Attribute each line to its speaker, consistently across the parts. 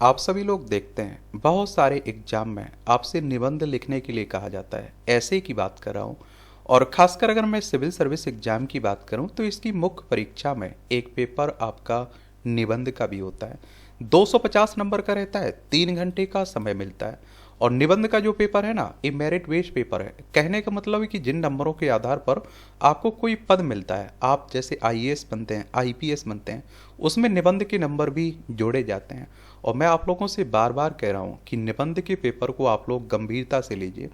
Speaker 1: आप सभी लोग देखते हैं बहुत सारे एग्जाम में आपसे निबंध लिखने के लिए कहा जाता है। ऐसे की बात कर रहा हूँ। और खासकर अगर मैं सिविल सर्विस एग्जाम की बात करूँ तो इसकी मुख्य परीक्षा में एक पेपर आपका निबंध का भी होता है। 250 नंबर का रहता है, 3 घंटे का समय मिलता है। और निबंध का जो पेपर है ना, ये मेरिट बेस्ड पेपर है। कहने का मतलब है कि जिन नंबरों के आधार पर आपको कोई पद मिलता है, आप जैसे आईएएस बनते हैं, आईपीएस बनते हैं, उसमें निबंध के नंबर भी जोड़े जाते हैं। और मैं आप लोगों से बार बार कह रहा हूँ कि निबंध के पेपर को आप लोग गंभीरता से लीजिए।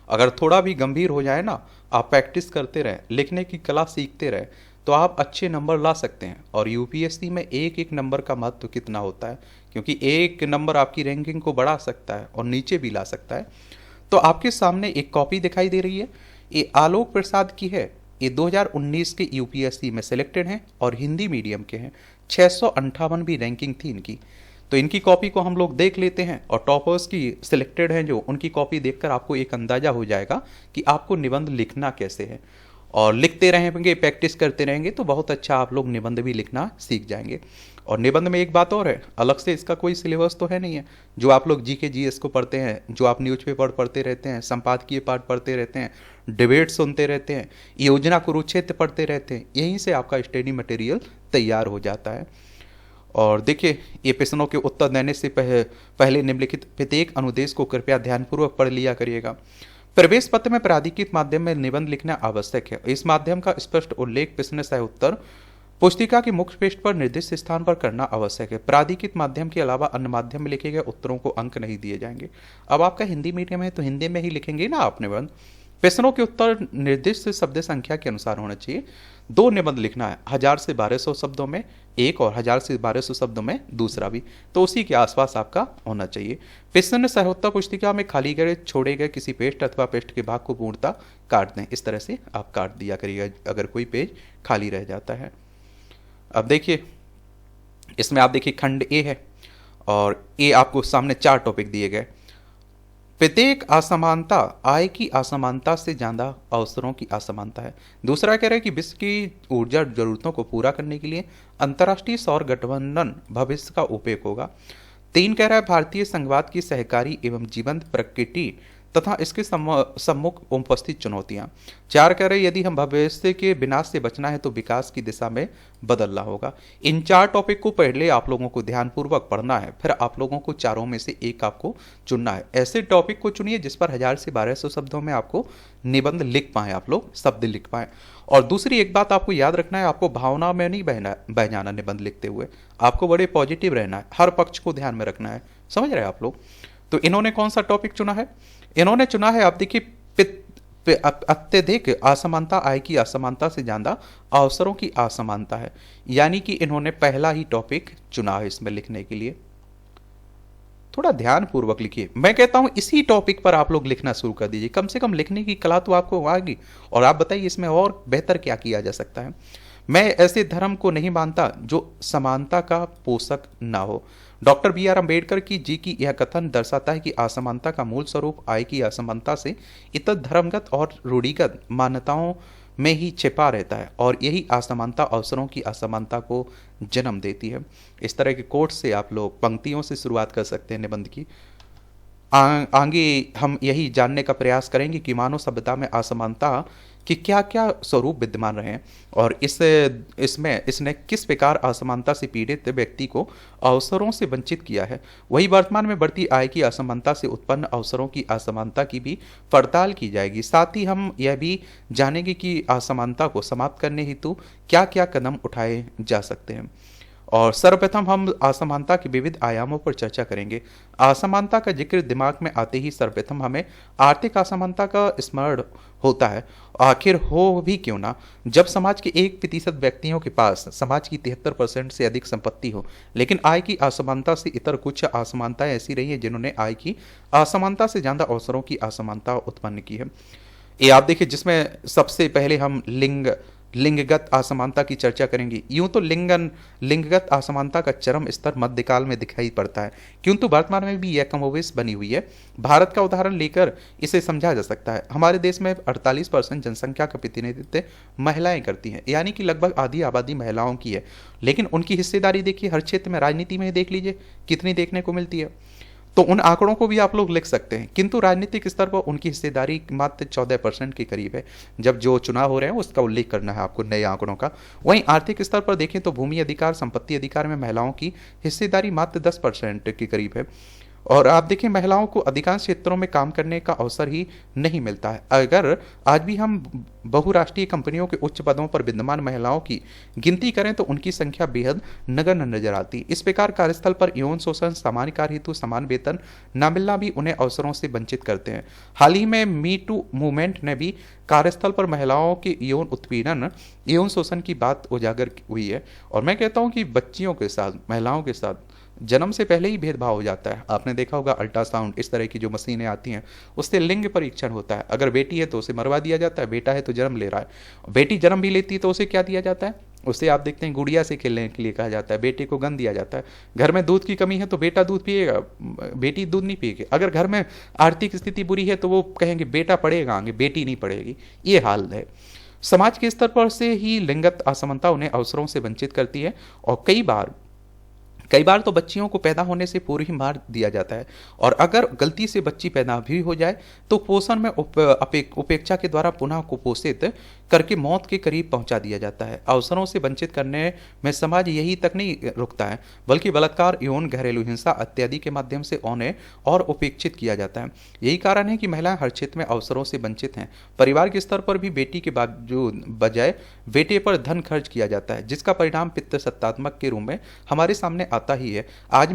Speaker 1: अगर थोड़ा भी गंभीर हो जाए ना, आप प्रैक्टिस करते रहें, लिखने की कला सीखते रहें, तो आप अच्छे नंबर ला सकते हैं। और यूपीएससी में एक एक नंबर का महत्व कितना होता है, क्योंकि एक नंबर आपकी रैंकिंग को बढ़ा सकता है और नीचे भी ला सकता है। तो आपके सामने एक कॉपी दिखाई दे रही है, ये आलोक प्रसाद की है। ये 2019 के यूपीएससी में सिलेक्टेड हैं और हिंदी मीडियम के हैं। 658 भी रैंकिंग थी इनकी। तो इनकी कॉपी को हम लोग देख लेते हैं और टॉपर्स की सिलेक्टेड हैं जो, उनकी कॉपी देखकर आपको एक अंदाजा हो जाएगा कि आपको निबंध लिखना कैसे है। और लिखते रहेंगे, प्रैक्टिस करते रहेंगे तो बहुत अच्छा आप लोग निबंध भी लिखना सीख जाएंगे। और निबंध में एक बात और है, अलग से इसका कोई सिलेबस तो है नहीं है। जो आप लोग जीके जीएस को पढ़ते हैं, जो आप न्यूज़पेपर पढ़ते रहते हैं, संपादकीय पाठ पढ़ते रहते हैं, डिबेट सुनते रहते हैं, योजना कुरुक्षेत्र पढ़ते रहते हैं, यहीं से आपका स्टडी मटेरियल तैयार हो जाता है। और देखिए, ये प्रश्नों के उत्तर देने से पहले निम्नलिखित प्रत्येक अनुदेश को कृपया ध्यानपूर्वक पढ़ लिया करिएगा। प्रवेश पत्र में प्राधिकृत माध्यम में निबंध लिखना आवश्यक है। इस माध्यम का स्पष्ट उल्लेख प्रश्न सह उत्तर पुस्तिका के मुख्य पृष्ठ पर निर्दिष्ट स्थान पर करना आवश्यक है। प्राधिकृत माध्यम के अलावा अन्य माध्यम में लिखे गए उत्तरों को अंक नहीं दिए जाएंगे। अब आपका हिंदी मीडियम है तो हिंदी में ही लिखेंगे ना आप निबंध। प्रश्नों के उत्तर निर्दिष्ट शब्द संख्या के अनुसार होना चाहिए। 2 निबंध लिखना है, 1000 से 1200 शब्दों में एक और 1000 से 1200 शब्दों में दूसरा भी, तो उसी के आसपास आपका होना चाहिए। प्रश्न सहोत्तर पुस्तिका में खाली गए छोड़े गए किसी पृष्ठ अथवा पृष्ठ के भाग को पूर्णतः काट दें। इस तरह से आप काट दिया करिएगा अगर कोई पेज खाली रह जाता है। अब देखिए, इसमें आप देखिए खंड ए है और ये आपको सामने 4 टॉपिक दिए गए। प्रत्येक असमानता आय की असमानता से ज्यादा अवसरों की असमानता है। दूसरा कह रहा है कि विश्व की ऊर्जा जरूरतों को पूरा करने के लिए अंतर्राष्ट्रीय सौर गठबंधन भविष्य का उपयोग होगा। 3 कह रहा है भारतीय संघवाद की सहकारी एवं जीवंत प्रकृति तथा इसके सम्मुख उपस्थित चुनौतियां। 4 कह रहे यदि हम भविष्य के विनाश से बचना है तो विकास की दिशा में बदलना होगा। इन 4 टॉपिक को पहले आप लोगों को ध्यानपूर्वक पढ़ना है, फिर आप लोगों को चारों में से एक आपको चुनना है। ऐसे टॉपिक को चुनिए जिस पर 1000 से 1200 शब्दों में आपको निबंध लिख पाए, आप लोग शब्द लिख पाए। और दूसरी एक बात आपको याद रखना है, आपको भावना में नहीं बह जाना निबंध लिखते हुए। आपको बड़े पॉजिटिव रहना है, हर पक्ष को ध्यान में रखना है। समझ रहे हैं आप लोग? तो इन्होंने कौन सा टॉपिक चुना है? इन्होंने चुना है, आप देखिए, अत्यधिक असमानता आय की असमानता से ज्यादा अवसरों की असमानता है। यानी कि इन्होंने पहला ही टॉपिक चुना है इसमें लिखने के लिए। थोड़ा ध्यान पूर्वक लिखिए। मैं कहता हूं इसी टॉपिक पर आप लोग लिखना शुरू कर दीजिए। कम से कम लिखने की कला तो आपको आएगी। और आप बताइए इसमें और बेहतर क्या किया जा सकता है। मैं ऐसे धर्म को नहीं मानता जो समानता का पोषक ना हो। Doctor B R. अम्बेडकर जी की यह कथन दर्शाता है कि असमानता का मूल स्वरूप आय की असमानता से इतर धर्मगत और रूढ़िगत मान्यताओं में ही छिपा रहता है और यही असमानता अवसरों की असमानता को जन्म देती है। इस तरह के कोट से आप लोग पंक्तियों से शुरुआत कर सकते हैं निबंध की। आगे हम यही जानने का प्रयास करेंगे कि मानव सभ्यता में असमानता कि क्या क्या स्वरूप विद्यमान रहे हैं और इसमें इसने किस प्रकार असमानता से पीड़ित व्यक्ति को अवसरों से वंचित किया है। वही वर्तमान में बढ़ती आय की असमानता से उत्पन्न अवसरों की असमानता की भी पड़ताल की जाएगी। साथ ही हम यह भी जानेंगे कि असमानता को समाप्त करने हेतु क्या क्या कदम उठाए जा सकते हैं। और सर्वप्रथम हम असमानता के विविध आयामों पर चर्चा करेंगे। असमानता का जिक्र दिमाग में आते ही सर्वप्रथम हमें आर्थिक असमानता का स्मरण होता है। आखिर हो भी क्यों ना, जब समाज के 1% व्यक्तियों के पास समाज की 73% से अधिक संपत्ति हो, लेकिन आय की असमानता से इतर कुछ असमानताएं ऐसी रही है जिन्होंने आय की असमानता से ज्यादा अवसरों की असमानता उत्पन्न की है। ये आप देखिए, जिसमें सबसे पहले हम लिंग लिंगगत असमानता की चर्चा करेंगी। यूं तो लिंगगत असमानता का चरम स्तर मध्यकाल में दिखाई पड़ता है, किंतु वर्तमान में भी यह कमोवेश बनी हुई है। भारत का उदाहरण लेकर इसे समझा जा सकता है। हमारे देश में 48% जनसंख्या का प्रतिनिधित्व महिलाएं करती हैं, यानी कि लगभग आधी आबादी महिलाओं की है। लेकिन उनकी हिस्सेदारी देखिए, हर क्षेत्र में, राजनीति में देख लीजिए कितनी देखने को मिलती है। तो उन आंकड़ों को भी आप लोग लिख सकते हैं, किंतु राजनीतिक स्तर पर उनकी हिस्सेदारी मात्र 14% के करीब है। जब जो चुनाव हो रहे हैं उसका उल्लेख करना है आपको नए आंकड़ों का। वहीं आर्थिक स्तर पर देखें तो भूमि अधिकार, संपत्ति अधिकार में महिलाओं की हिस्सेदारी मात्र 10% के करीब है। और आप देखें, महिलाओं को अधिकांश क्षेत्रों में काम करने का अवसर ही नहीं मिलता है। अगर आज भी हम बहुराष्ट्रीय कंपनियों के उच्च पदों पर विद्यमान महिलाओं की गिनती करें तो उनकी संख्या बेहद नगण्य नजर आती। इस प्रकार कार्यस्थल पर यौन शोषण, सामान्य कार्य हेतु समान वेतन न मिलना भी उन्हें अवसरों से वंचित करते हैं। हाल ही में मी टू मूवमेंट ने भी कार्यस्थल पर महिलाओं के यौन उत्पीड़न, यौन शोषण की बात उजागर हुई है। और मैं कहता हूँ कि बच्चियों के साथ, महिलाओं के साथ जन्म से पहले ही भेदभाव हो जाता है। आपने देखा होगा अल्ट्रासाउंड, इस तरह की जो मशीनें आती हैं उससे लिंग परीक्षण होता है। अगर बेटी है तो उसे मरवा दिया जाता है, बेटा है तो जन्म ले रहा है। बेटी जन्म भी लेती है तो उसे क्या दिया जाता है, उसे आप देखते हैं गुड़िया से खेलने के लिए कहा जाता है। बेटे को गन दिया जाता है। घर में दूध की कमी है तो बेटा दूध पिएगा, बेटी दूध नहीं पिएगी। अगर घर में आर्थिक स्थिति बुरी है तो वो कहेंगे बेटा पढ़ेगा आगे, बेटी नहीं पढ़ेगी। ये हाल है। समाज के स्तर पर से ही लिंगगत असमानता उन्हें अवसरों से वंचित करती है। और कई बार तो बच्चियों को पैदा होने से पूर्व ही मार दिया जाता है। और अगर गलती से बच्ची पैदा भी हो जाए तो पोषण में उपेक्षा के द्वारा पुनः कुपोषित करके मौत के करीब पहुंचा दिया जाता है। अवसरों से वंचित करने में समाज यही तक नहीं रुकता है, बल्कि बलात्कार, यौन, घरेलू हिंसा इत्यादि के माध्यम से उन्हें और उपेक्षित किया जाता है। यही कारण है कि महिलाएं हर क्षेत्र में अवसरों से वंचित हैं। परिवार के स्तर पर भी बेटी के बजाय बेटे पर धन खर्च किया जाता है, जिसका परिणाम पितृसत्तात्मक के रूप में हमारे सामने आता ही है। आज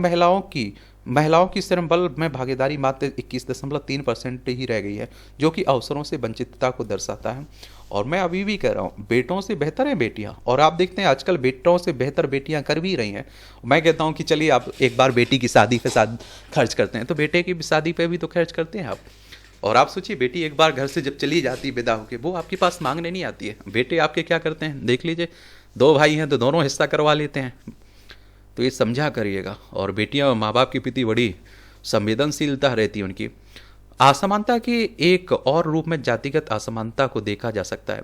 Speaker 1: महिलाओं की श्रम बल में भागीदारी मात्र 21.3% ही रह गई है, जो कि अवसरों से वंचितता को दर्शाता है। और मैं अभी भी कह रहा हूँ, बेटों से बेहतर है बेटियां। और आप देखते हैं आजकल बेटों से बेहतर बेटियां कर भी रही हैं। मैं कहता हूँ कि चलिए आप एक बार बेटी की शादी पे खर्च करते हैं तो बेटे की शादी पे भी तो खर्च करते हैं आप। और आप सोचिए, बेटी एक बार घर से जब चली जाती है विदा होके, वो आपके पास मांगने नहीं आती है। बेटे आपके क्या करते हैं देख लीजिए, 2 भाई हैं तो दोनों हिस्सा करवा लेते हैं। तो ये समझा करिएगा। और बेटियां माँ बाप के प्रति बड़ी संवेदनशीलता रहती है उनकी। असमानता के एक और रूप में जातिगत असमानता को देखा जा सकता है।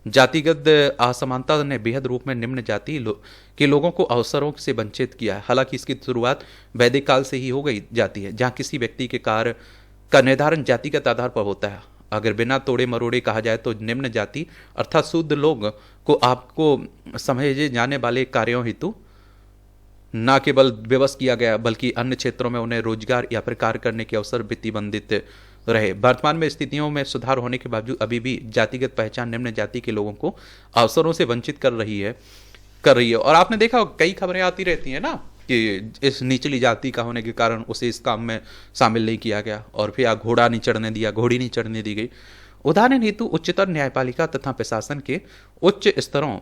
Speaker 1: जातिगत असमानता ने बेहद रूप में निम्न जाति के लोगों को अवसरों से वंचित किया है। हालांकि इसकी शुरुआत वैदिक काल से ही हो गई जाती है, जहाँ किसी व्यक्ति के कार्य का निर्धारण जातिगत आधार पर होता है। अगर बिना तोड़े मरोड़े कहा जाए तो निम्न जाति अर्थात शुद्ध लोग को आपको समझे जाने वाले कार्यों हेतु न केवल विवश किया गया, बल्कि अन्य क्षेत्रों में उन्हें रोजगार या फिर कार्य करने के अवसर प्रतिबंधित रहे। वर्तमान में स्थितियों में सुधार होने के बावजूद अभी भी जातिगत पहचान निम्न जाति के लोगों को अवसरों से वंचित कर रही है। और आपने देखा कई खबरें आती रहती हैं ना कि इस निचली जाति का होने के कारण उसे इस काम में शामिल नहीं किया गया, और फिर घोड़ा नहीं चढ़ने दिया, घोड़ी नहीं चढ़ने दी गई। उदाहरण हेतु उच्चतर न्यायपालिका तथा प्रशासन के उच्च स्तरों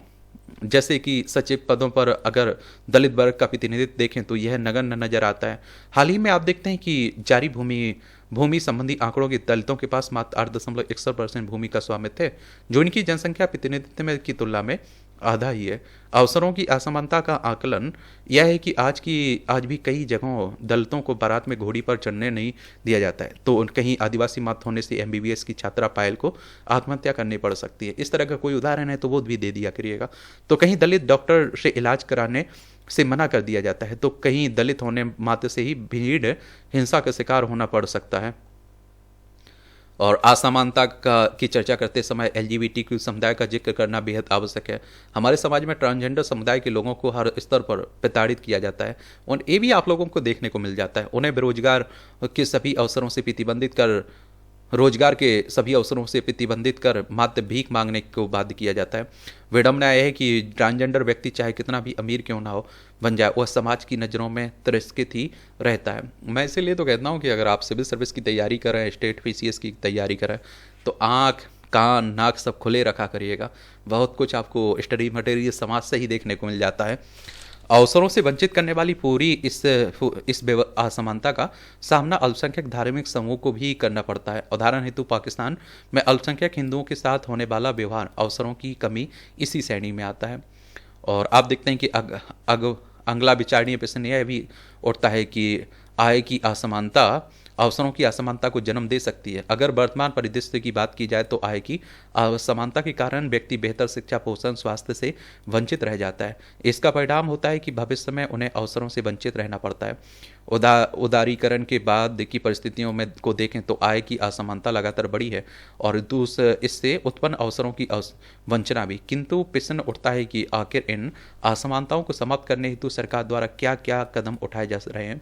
Speaker 1: जैसे कि सचिव पदों पर अगर दलित वर्ग का प्रतिनिधित्व देखें तो यह नगण्य नजर आता है। हाल ही में आप देखते हैं कि जारी भूमि संबंधी आंकड़ों के दलितों के पास मात्र 8.61% भूमि का स्वामित्व है, जो इनकी जनसंख्या प्रतिनिधित्व में की तुलना में आधा ही है। अवसरों की असमानता का आकलन यह है कि आज भी कई जगहों दलितों को बारात में घोड़ी पर चढ़ने नहीं दिया जाता है। तो कहीं आदिवासी मत होने से MBBS की छात्रा पायल को आत्महत्या करनी पड़ सकती है। इस तरह का कोई उदाहरण है तो वो भी दे दिया करिएगा। तो कहीं दलित डॉक्टर से इलाज कराने से मना कर दिया जाता है, तो कहीं दलित होने मात्र से ही भीड़ हिंसा का शिकार होना पड़ सकता है। और असमानता की चर्चा करते समय LGBTQ समुदाय का जिक्र करना बेहद आवश्यक है। हमारे समाज में ट्रांसजेंडर समुदाय के लोगों को हर स्तर पर प्रताड़ित किया जाता है। और ये भी आप लोगों को देखने को मिल जाता है। उन्हें बेरोजगार के सभी अवसरों से प्रतिबंधित कर मात्र भीख मांगने को बाध्य किया जाता है। विडम्बना यह है कि ट्रांसजेंडर व्यक्ति चाहे कितना भी अमीर क्यों ना हो बन जाए, वह समाज की नज़रों में तिरस्कृत ही रहता है। मैं इसीलिए तो कहता हूँ कि अगर आप सिविल सर्विस की तैयारी करें, स्टेट PCS की तैयारी करें, तो आँख, कान, नाक सब खुले रखा करिएगा। बहुत कुछ आपको स्टडी मटेरियल समाज से ही देखने को मिल जाता है। अवसरों से वंचित करने वाली पूरी इस असमानता का सामना अल्पसंख्यक धार्मिक समूह को भी करना पड़ता है। उदाहरण हेतु पाकिस्तान में अल्पसंख्यक हिंदुओं के साथ होने वाला व्यवहार अवसरों की कमी इसी श्रेणी में आता है। और आप देखते हैं कि अगला विचारणीय प्रश्न यह भी उठता है कि आय की असमानता अवसरों की असमानता को जन्म दे सकती है। अगर वर्तमान परिदृश्य की बात की जाए तो आय की असमानता के कारण व्यक्ति बेहतर शिक्षा, पोषण, स्वास्थ्य से वंचित रह जाता है। इसका परिणाम होता है कि भविष्य में उन्हें अवसरों से वंचित रहना पड़ता है। उदारीकरण के बाद की परिस्थितियों में को देखें तो आय की असमानता लगातार बढ़ी है और इससे उत्पन्न अवसरों की वंचना भी। किंतु प्रश्न उठता है कि आखिर इन असमानताओं को समाप्त करने हेतु सरकार द्वारा क्या क्या कदम उठाए जा रहे हैं।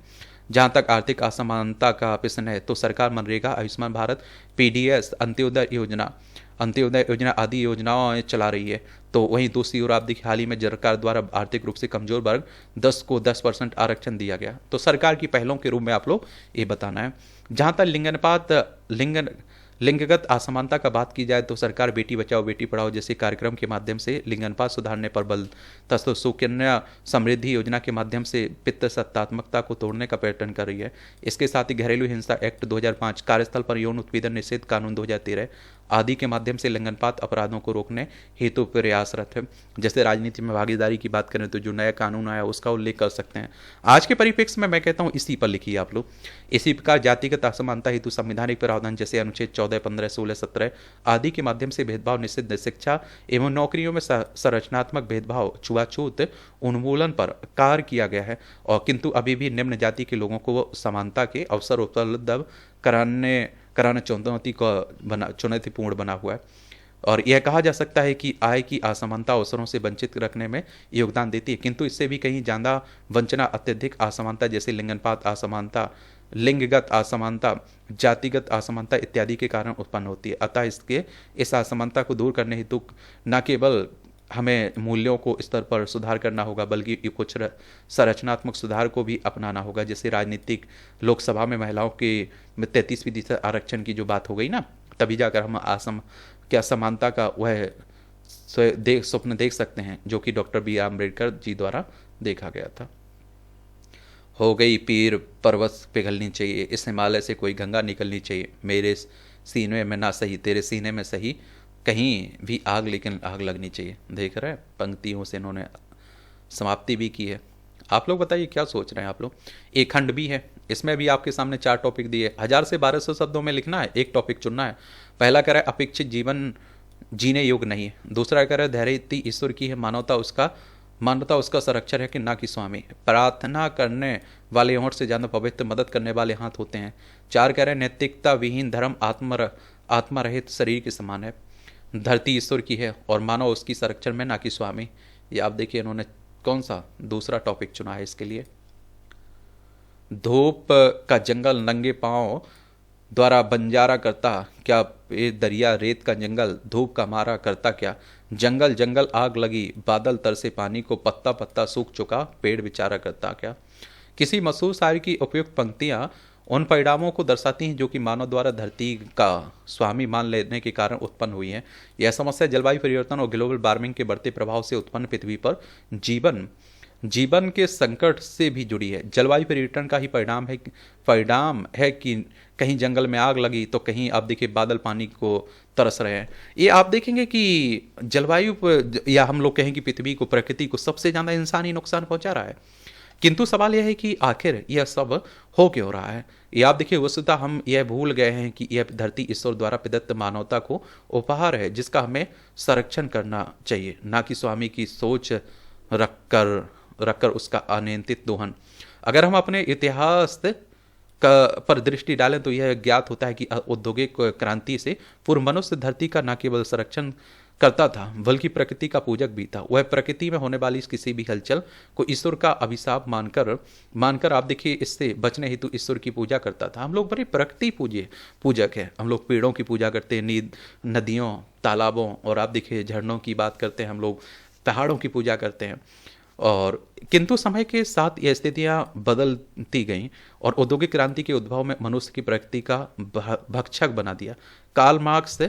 Speaker 1: जहाँ तक आर्थिक असमानता का प्रश्न है तो सरकार मनरेगा, आयुष्मान भारत, पीडीएस, अंत्योदय योजना आदि योजनाओं चला रही है। तो वहीं दूसरी ओर आप देखिए हाल ही में सरकार द्वारा आर्थिक रूप से कमजोर वर्ग 10% आरक्षण दिया गया। तो सरकार की पहलों के रूप में आप लोग ये बताना है। जहाँ तक लिंगगत असमानता का बात की जाए तो सरकार बेटी बचाओ बेटी पढ़ाओ जैसे कार्यक्रम के माध्यम से लिंगानुपात सुधारने पर बल तथा सुकन्या समृद्धि योजना के माध्यम से पितृसत्तात्मकता को तोड़ने का प्रयत्न कर रही है। इसके साथ ही घरेलू हिंसा एक्ट 2005, कार्यस्थल पर यौन उत्पीड़न निषेध कानून 2013 आदि के माध्यम से लिंगानुपात अपराधों को रोकने हेतु प्रयासरत है। जैसे राजनीति में भागीदारी की बात करें तो जो नया कानून आया उसका उल्लेख कर सकते हैं। आज के परिप्रेक्ष्य में मैं कहता हूँ इसी पर लिखिए आप लोग। इसी प्रकार जातिगत असमानता हेतु संवैधानिक प्रावधान जैसे अनुच्छेद 14, 15, 16, 17 आदि के माध्यम से भेदभाव निषिद्ध, शिक्षा एवं नौकरियों में संरचनात्मक भेदभाव, छुआछूत उन्मूलन पर कार्य किया गया है। और किंतु अभी भी निम्न जाति के लोगों को समानता के अवसर उपलब्ध कराना चुनौतीपूर्ण बना हुआ है। और यह कहा जा सकता है कि आय की असमानता अवसरों से वंचित रखने में योगदान देती है, किंतु इससे भी कहीं ज़्यादा वंचना, अत्यधिक असमानता जैसे लिंगानुपात असमानता, लिंगगत असमानता, जातिगत असमानता इत्यादि के कारण उत्पन्न होती है। अतः इस असमानता को दूर करने हेतु न केवल हमें मूल्यों को स्तर पर सुधार करना होगा बल्कि कुछ संरचनात्मक सुधार को भी अपनाना होगा। जैसे राजनीतिक लोकसभा में महिलाओं के 33% आरक्षण की जो बात हो गई ना, तभी जाकर हम समानता का वह स्वप्न देख सकते हैं जो कि doctor B are Ambedkar ji द्वारा देखा गया था। हो गई पीर पर्वत पिघलनी चाहिए, इस हिमालय से कोई गंगा निकलनी चाहिए, मेरे सीने में ना सही तेरे सीने में सही, कहीं भी आग लेकिन आग लगनी चाहिए। देख रहे हैं पंक्तियों से इन्होंने समाप्ति भी की है। आप लोग बताइए क्या सोच रहे हैं आप लोग। एक खंड भी है, इसमें भी आपके सामने 4 टॉपिक दिए, 1000 से 1200 शब्दों में लिखना है, एक टॉपिक चुनना है। पहला कह रहा है अपेक्षित जीवन जीने योग्य नहीं है। दूसरा कह रहा है धैर्य ईश्वर की है, मानवता उसका संरक्षण है कि ना कि स्वामी। प्रार्थना करने वाले होंठ से ज़्यादा पवित्र मदद करने वाले हाथ होते हैं। 4 कह रहे हैं नैतिकता विहीन धर्म आत्मा रहित शरीर के समान है। धरती ईश्वर की है और मानव उसकी संरक्षण में ना कि स्वामी। ये आप देखिए इन्होंने कौन सा दूसरा टॉपिक चुना है इसके लिए। धूप का जंगल नंगे पांव द्वारा बंजारा करता क्या, ये दरिया रेत का जंगल धूप का मारा करता क्या, जंगल जंगल आग लगी बादल तरसे पानी को, पत्ता पत्ता सूख चुका पेड़ बेचारा करता क्या। किसी मशहूर शायर की उपयुक्त पंक्तियां उन परिणामों को दर्शाती हैं जो कि मानव द्वारा धरती का स्वामी मान लेने के कारण उत्पन्न हुई है। यह समस्या जलवायु परिवर्तन और ग्लोबल वार्मिंग के बढ़ते प्रभाव से उत्पन्न पृथ्वी पर जीवन के संकट से भी जुड़ी है। जलवायु परिवर्तन का ही परिणाम है कि कहीं जंगल में आग लगी तो कहीं आप देखिए बादल पानी को तरस रहे हैं। ये आप देखेंगे कि जलवायु या हम लोग कहें कि पृथ्वी को, प्रकृति को सबसे ज़्यादा इंसान ही नुकसान पहुंचा रहा है। किंतु सवाल यह है कि आखिर यह सब हो क्यों रहा है। ये आप देखिए वस्तुतः हम यह भूल गए हैं कि यह धरती ईश्वर द्वारा प्रदत्त मानवता को उपहार है जिसका हमें संरक्षण करना चाहिए, ना कि स्वामी की सोच रखकर उसका अनियंत्रित दोहन। अगर हम अपने इतिहास पर दृष्टि डालें तो यह ज्ञात होता है कि औद्योगिक क्रांति से पूर्व मनुष्य धरती का न केवल संरक्षण करता था बल्कि प्रकृति का पूजक भी था। वह प्रकृति में होने वाली किसी भी हलचल को ईश्वर का अभिशाप मानकर आप देखिए इससे बचने हेतु ईश्वर की पूजा करता था। हम लोग बड़े प्रकृति पूजक है। हम लोग पेड़ों की पूजा करते हैं, नदियों, तालाबों, और आप देखिए झरनों की बात करते हैं, हम लोग पहाड़ों की पूजा करते हैं। और किंतु समय के साथ ये स्थितियां बदलती गईं और औद्योगिक क्रांति के उद्भव में मनुष्य की प्रकृति का भक्षक बना दिया। कार्ल मार्क्स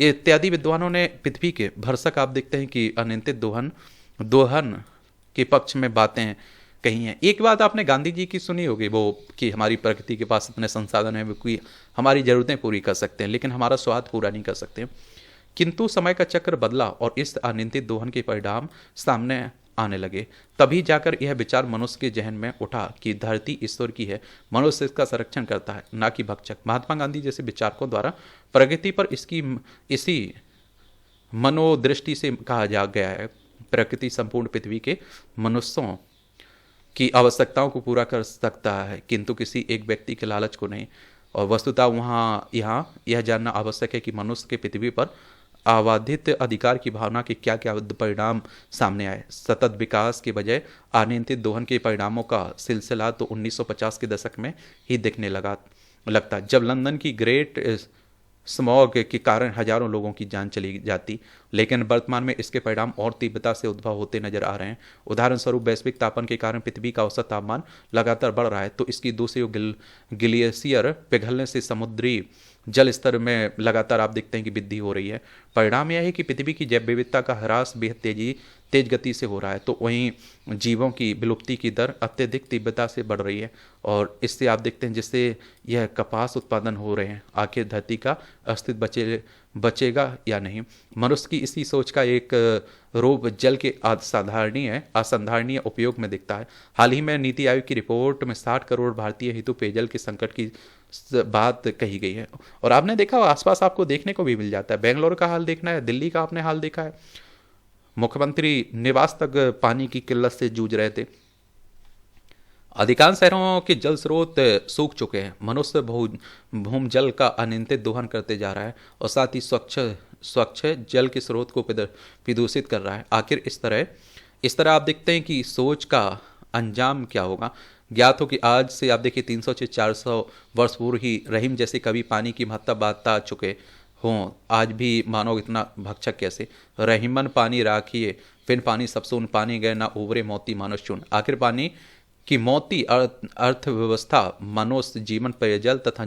Speaker 1: इत्यादि विद्वानों ने पृथ्वी के भरसक आप देखते हैं कि अनियंत्रित दोहन के पक्ष में बातें कही हैं। एक बात आपने गांधी जी की सुनी होगी, वो कि हमारी प्रकृति के पास इतने संसाधन हैं, वो कोई हमारी ज़रूरतें पूरी कर सकते हैं लेकिन हमारा स्वार्थ पूरा नहीं कर सकते। किंतु समय का चक्र बदला और इस अनियंत्रित दोहन के परिणाम सामने आने लगे। तभी जाकर यह विचार मनुष्य के जहन में उठा कि धरती ईश्वर की है, मनुष्य इसका संरक्षण करता है, ना कि भक्षक। महात्मा गांधी जैसे विचारकों द्वारा प्रगति पर इसी मनोदृष्टि से कहा जा गया है, प्रकृति संपूर्ण पृथ्वी के मनुष्यों की आवश्यकताओं को पूरा कर सकता है किंतु किसी एक व्यक्ति के लालच को नहीं। और वस्तुतः यहाँ यह जानना आवश्यक है कि मनुष्य के पृथ्वी पर अबाधित अधिकार की भावना के क्या क्या परिणाम सामने आए। सतत विकास के बजाय अनियंत्रित दोहन के परिणामों का सिलसिला तो 1950 के दशक में ही दिखने लगता, जब लंदन की ग्रेट स्मॉग के कारण हजारों लोगों की जान चली जाती। लेकिन वर्तमान में इसके परिणाम और तीव्रता से उद्भव होते नजर आ रहे हैं। उदाहरण स्वरूप वैश्विक तापन के कारण पृथ्वी का औसत तापमान लगातार बढ़ रहा है, तो इसकी दूसरी ओर ग्लेशियर पिघलने से समुद्री जल स्तर में लगातार आप देखते हैं कि वृद्धि हो रही है। परिणाम यह है कि पृथ्वी की जैव विविधता का ह्रास बेहद तेज गति से हो रहा है, तो वहीं जीवों की विलुप्ति की दर अत्यधिक तीव्रता से बढ़ रही है। और इससे आप देखते हैं जिससे यह कपास उत्पादन हो रहे हैं, आखिर धरती का अस्तित्व बचेगा या नहीं। मनुष्य की इसी सोच का एक रूप जल के असाधारणीय उपयोग में दिखता है। हाल ही में नीति आयोग की रिपोर्ट में 60 करोड़ भारतीय हेतु पेयजल के संकट की बात कही गई है। और आपने देखा आसपास आपको देखने को भी मिल जाता है। बेंगलोर का हाल देखना है, दिल्ली का आपने हाल देखा है, मुख्यमंत्री निवास तक पानी की किल्लत से जूझ रहे थे। अधिकांश शहरों के जल स्रोत सूख चुके हैं। मनुष्य भूमजल का अनियंत्रित दोहन करते जा रहा है और साथ ही स्वच्छ जल के स्रोत को प्रदूषित कर रहा है। आखिर इस तरह आप देखते हैं कि सोच का अंजाम क्या होगा। ज्ञात हो कि आज से आप देखिए 300 से 400 वर्ष पूर्व ही रहीम जैसे कवि पानी की महत्ता बता चुके हों। आज भी मानो इतना भक्षक कैसे। रहीमन पानी राखिए, फिर पानी सब सुन, पानी गए ना उबरे मोती मानुष चुन। आखिर पानी की मोती अर्थव्यवस्था, मनुष्य जीवन, पेयजल तथा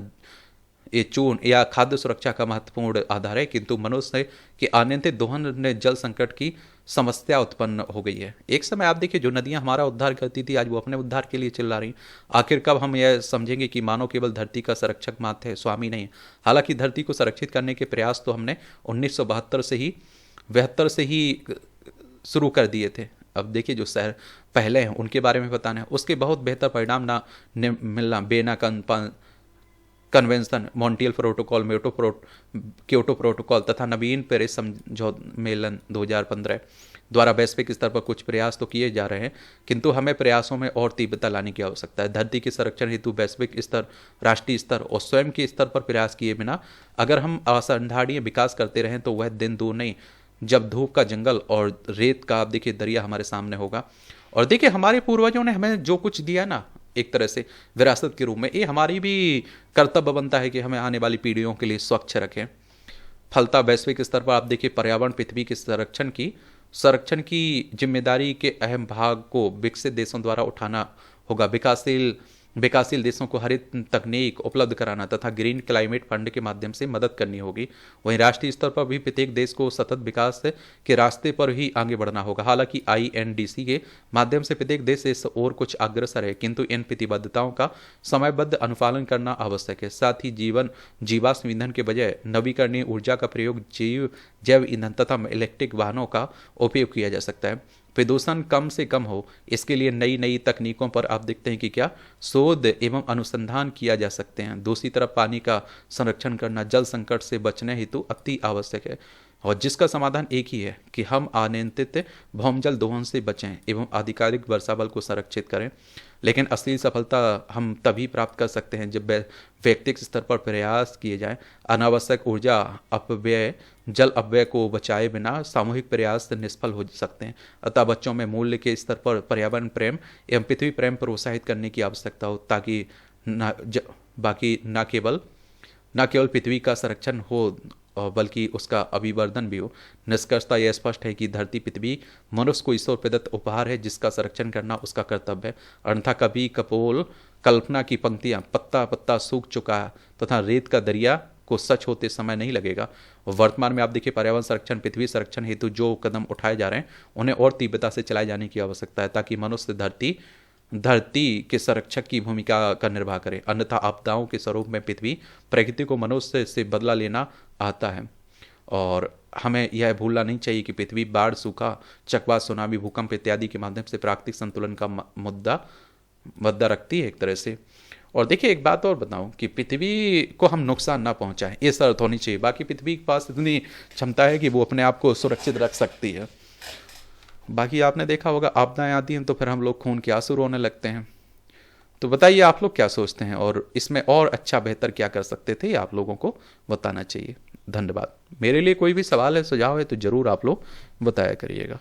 Speaker 1: ये चून या खाद्य सुरक्षा का महत्वपूर्ण आधार है, किंतु मनुष्य के अनियंत्रित दोहन ने जल संकट की समस्या उत्पन्न हो गई है। एक समय आप देखिए जो नदियां हमारा उद्धार करती थी, आज वो अपने उद्धार के लिए चिल्ला रही। आखिर कब हम यह समझेंगे कि मानव केवल धरती का संरक्षक मात्र है, स्वामी नहीं। हालांकि धरती को संरक्षित करने के प्रयास तो हमने 1972 से ही शुरू कर दिए थे। अब देखिए जो शहर पहले हैं उनके बारे में बताना है, उसके बहुत बेहतर परिणाम ना मिलना। बेना convention, Montreal protocol, Kyoto protocol तथा नवीन पेरिस सम्मेलन 2015 द्वारा वैश्विक स्तर पर कुछ प्रयास तो किए जा रहे हैं, किंतु हमें प्रयासों में और तीव्रता लाने की आवश्यकता है। धरती के संरक्षण हेतु वैश्विक स्तर, राष्ट्रीय स्तर और स्वयं के स्तर पर प्रयास किए बिना अगर हम असंधारणीय विकास करते रहें तो वह दिन दूर नहीं जब धूप का जंगल और रेत का आप देखिए दरिया हमारे सामने होगा। और देखिए हमारे पूर्वजों ने हमें जो कुछ दिया ना, एक तरह से विरासत के रूप में, ये हमारी भी कर्तव्य बनता है कि हमें आने वाली पीढ़ियों के लिए स्वच्छ रखें। फलता वैश्विक स्तर पर आप देखिए पर्यावरण, पृथ्वी के संरक्षण की जिम्मेदारी के अहम भाग को विकसित देशों द्वारा उठाना होगा। विकासशील देशों को हरित तकनीक उपलब्ध कराना तथा ग्रीन क्लाइमेट फंड के माध्यम से मदद करनी होगी। वहीं राष्ट्रीय स्तर पर भी प्रत्येक देश को सतत विकास के रास्ते पर ही आगे बढ़ना होगा। हालांकि INDC के माध्यम से प्रत्येक देश इस ओर कुछ अग्रसर है, किंतु इन प्रतिबद्धताओं का समयबद्ध अनुपालन करना आवश्यक है। साथ ही जीवाश्म ईंधन के बजाय नवीकरणीय ऊर्जा का प्रयोग, जैव ईंधन तथा इलेक्ट्रिक वाहनों का उपयोग किया जा सकता है। प्रदूषण कम से कम हो, इसके लिए नई तकनीकों पर आप देखते हैं कि क्या शोध एवं अनुसंधान किया जा सकते हैं। दूसरी तरफ पानी का संरक्षण करना जल संकट से बचने हेतु अति आवश्यक है, और जिसका समाधान एक ही है कि हम अनियंत्रित भौमजल दोहन से बचें एवं आधिकारिक वर्षा बल को संरक्षित करें। लेकिन असली सफलता हम तभी प्राप्त कर सकते हैं जब व्यक्तिगत स्तर पर प्रयास किए जाएं। अनावश्यक ऊर्जा अपव्यय, जल अपव्यय को बचाए बिना सामूहिक प्रयास निष्फल हो सकते हैं। अतः बच्चों में मूल्य के स्तर पर पर्यावरण प्रेम एवं पृथ्वी प्रेम प्रोत्साहित करने की आवश्यकता हो, ताकि न केवल पृथ्वी का संरक्षण हो बल्कि उसका अभिवर्धन भी हो। निष्कर्षता यह स्पष्ट है कि धरती पृथ्वी मनुष्य को ईश्वर प्रदत्त उपहार है, जिसका संरक्षण करना उसका कर्तव्य है। अन्यथा कभी कपोल कल्पना की पंक्तियां, पत्ता पत्ता सूख चुका तथा रेत का दरिया को सच होते समय नहीं लगेगा। वर्तमान में आप देखिए, पर्यावरण संरक्षण, पृथ्वी संरक्षण हेतु जो कदम उठाए जा रहे हैं उन्हें और तीव्रता से चलाए जाने की आवश्यकता है, ताकि मनुष्य धरती के संरक्षक की भूमिका का निर्वाह करे। अन्यथा आपदाओं के स्वरूप में पृथ्वी प्रकृति को मनुष्य से बदला लेना आता है। और हमें यह भूलना नहीं चाहिए कि पृथ्वी बाढ़, सूखा, चक्रवात, सुनामी, भूकंप इत्यादि के माध्यम से प्राकृतिक संतुलन का मुद्दा रखती है एक तरह से। और देखिए, एक बात और बताऊं कि पृथ्वी को हम नुकसान ना पहुंचाएं, ये शर्त होनी चाहिए। बाकी पृथ्वी के पास इतनी क्षमता है कि वो अपने आप को सुरक्षित रख सकती है। बाकी आपने देखा होगा, आपदाएं आती हैं तो फिर हम लोग खून के आंसू रोने लगते हैं। तो बताइए आप लोग क्या सोचते हैं, और इसमें और अच्छा बेहतर क्या कर सकते थे, आप लोगों को बताना चाहिए। धन्यवाद। मेरे लिए कोई भी सवाल है, सुझाव है तो ज़रूर आप लोग बताया करिएगा।